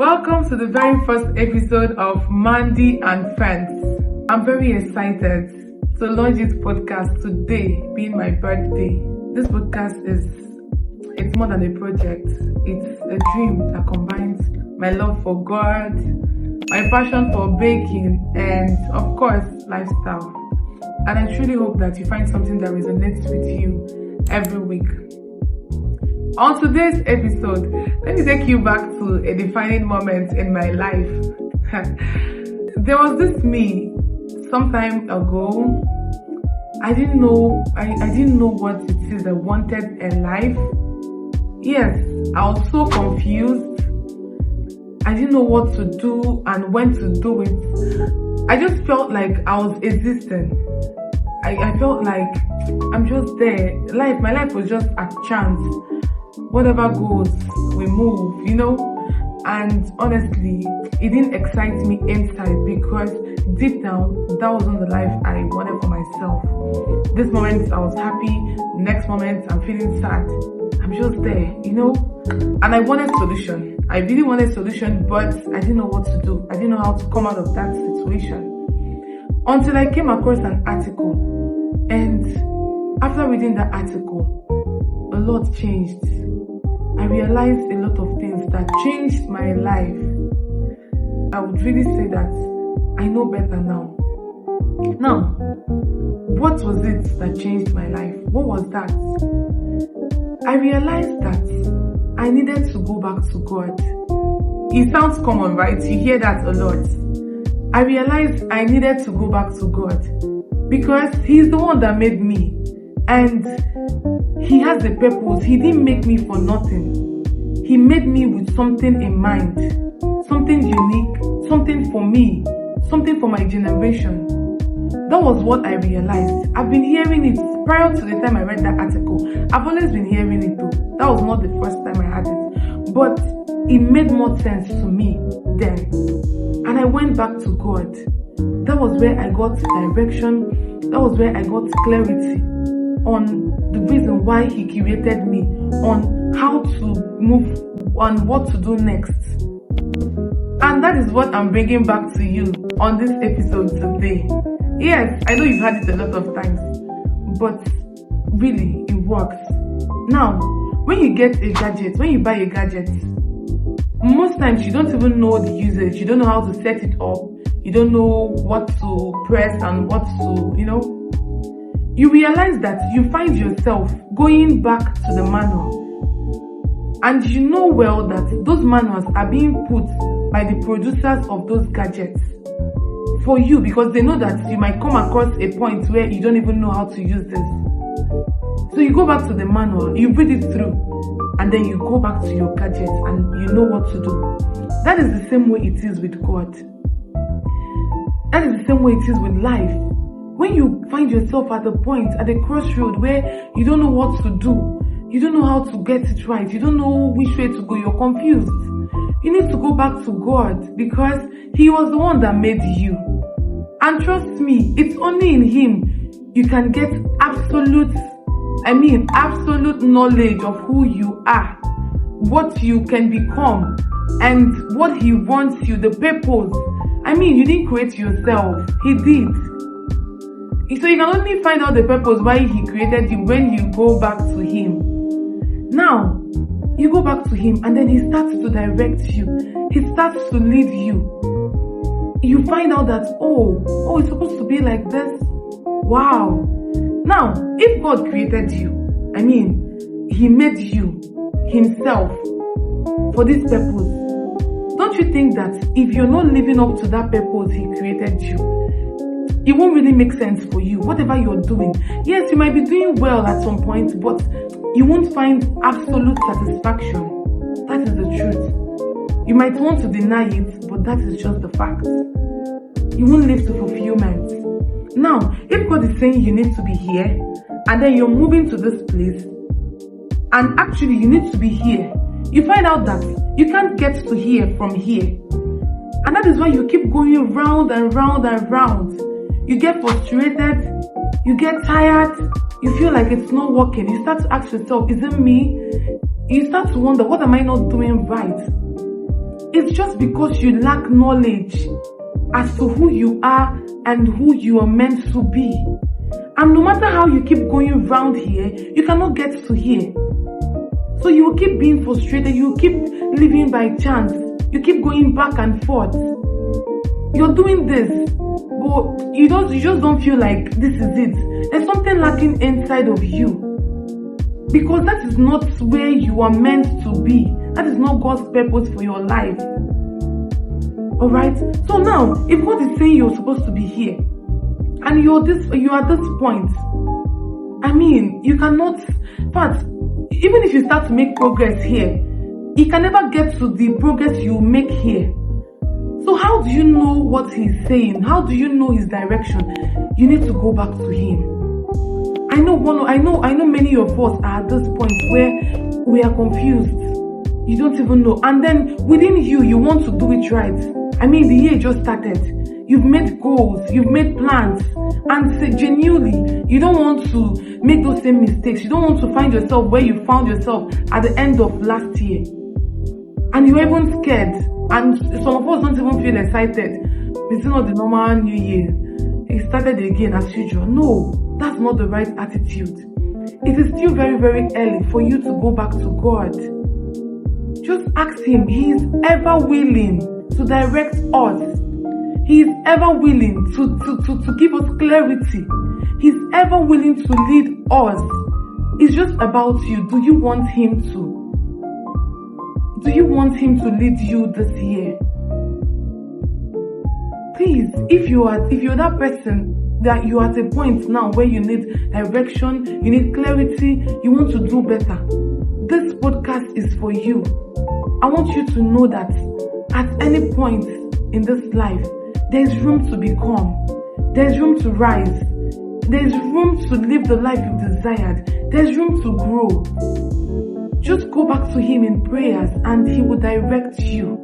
Welcome to the very first episode of Mandy and Friends. I'm very excited to launch this podcast today, being my birthday. This podcast it's more than a project. It's a dream that combines my love for God, my passion for baking, and of course, lifestyle. And I truly hope that you find something that resonates with you every week. On today's episode, let me take you back to a defining moment in my life. There was this me some time ago. I didn't know what it is I wanted in life. Yes, I was so confused. I didn't know what to do and when to do it. I just felt like I was existing. I felt like I'm just there. My life was just a chance. Whatever goes, we move, And honestly, it didn't excite me inside because deep down, that wasn't the life I wanted for myself. This moment, I was happy. Next moment, I'm feeling sad. I'm just there, And I wanted solution. I really wanted solution, but I didn't know what to do. I didn't know how to come out of that situation. Until I came across an article. And after reading that article, a lot changed. I realized a lot of things that changed my life. I would really say that I know better now. Now, what was it that changed my life? What was that? I realized that I needed to go back to God. It sounds common, right? You hear that a lot. I realized I needed to go back to God because He's the one that made me. And He has a purpose. He didn't make me for nothing. He made me with something in mind. Something unique. Something for me. Something for my generation. That was what I realized. I've been hearing it prior to the time I read that article. I've always been hearing it though. That was not the first time I had it. But it made more sense to me then. And I went back to God. That was where I got direction. That was where I got clarity on the reason why He created me, on how to move, on what to do next. And that is what I'm bringing back to you on this episode today. Yes, I know you've had it a lot of times, but really, it works. Now, when you get a gadget, when you buy a gadget, most times you don't even know the usage. You don't know how to set it up. You don't know what to press and what to, You realize that you find yourself going back to the manual. And you know well that those manuals are being put by the producers of those gadgets for you because they know that you might come across a point where you don't even know how to use this. So you go back to the manual, you read it through, and then you go back to your gadget and you know what to do. That is the same way it is with God. That is the same way it is with life. When you find yourself at the point, at the crossroad where you don't know what to do, you don't know how to get it right, you don't know which way to go, you're confused. You need to go back to God because He was the one that made you. And trust me, it's only in Him you can get absolute knowledge of who you are, what you can become, and what He wants you, the purpose. You didn't create yourself, He did. So you can only find out the purpose why He created you when you go back to Him. Now, you go back to Him and then He starts to direct you. He starts to lead you. You find out that, it's supposed to be like this. Wow. Now, if God created you, He made you Himself for this purpose. Don't you think that if you're not living up to that purpose He created you, it won't really make sense for you, whatever you're doing. Yes, you might be doing well at some point, but you won't find absolute satisfaction. That is the truth. You might want to deny it, but that is just the fact. You won't live to fulfillment. Now, if God is saying you need to be here, and then you're moving to this place, and actually you need to be here, you find out that you can't get to here from here. And that is why you keep going round and round and round. You get frustrated, you get tired, you feel like it's not working. You start to ask yourself, is it me? You start to wonder, what am I not doing right? it's just because you lack knowledge as to who you are and who you are meant to be. And no matter how you keep going round here, you cannot get to here. So you will keep being frustrated, you will keep living by chance, you keep going back and forth. You're doing this, but you just don't feel like this is it. There's something lacking inside of you. Because that is not where you are meant to be. That is not God's purpose for your life. Alright? So now, if God is saying you're supposed to be here, and you're at this point, I mean, you cannot, but even if you start to make progress here, you can never get to the progress you make here. So how do you know what He's saying? How do you know His direction? You need to go back to Him. I know many of us are at this point where we are confused. You don't even know. And then within you want to do it right. I mean, the year just started. You've made goals, you've made plans, and genuinely, you don't want to make those same mistakes. You don't want to find yourself where you found yourself at the end of last year. And you're even scared. And some of us don't even feel excited. It's not the normal new year. It started again as usual. No, that's not the right attitude. It is still very, very early for you to go back to God. Just ask Him. He is ever willing to direct us. He is ever willing to give us clarity. He's ever willing to lead us. It's just about you. Do you want Him to? Do you want Him to lead you this year? Please, if you're that person that you're at a point now where you need direction, you need clarity, you want to do better, this podcast is for you. I want you to know that at any point in this life, there's room to become. There's room to rise. There's room to live the life you've desired. There's room to grow. Just go back to Him in prayers and He will direct you.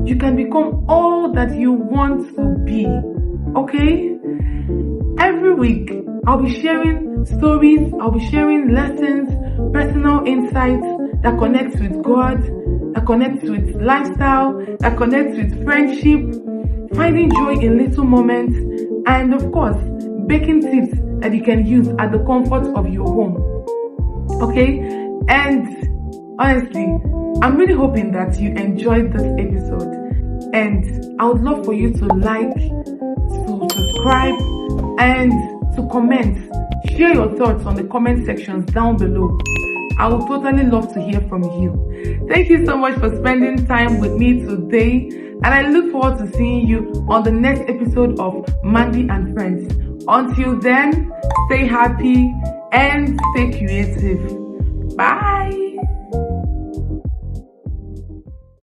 You can become all that you want to be. Okay? Every week, I'll be sharing stories, I'll be sharing lessons, personal insights that connects with God, that connects with lifestyle, that connects with friendship, finding joy in little moments, and of course, baking tips that you can use at the comfort of your home. Okay? And honestly, I'm really hoping that you enjoyed this episode. And I would love for you to like, to subscribe, and to comment. Share your thoughts on the comment sections down below. I would totally love to hear from you. Thank you so much for spending time with me today. And I look forward to seeing you on the next episode of Mandy and Friends. Until then, stay happy and stay creative. Bye.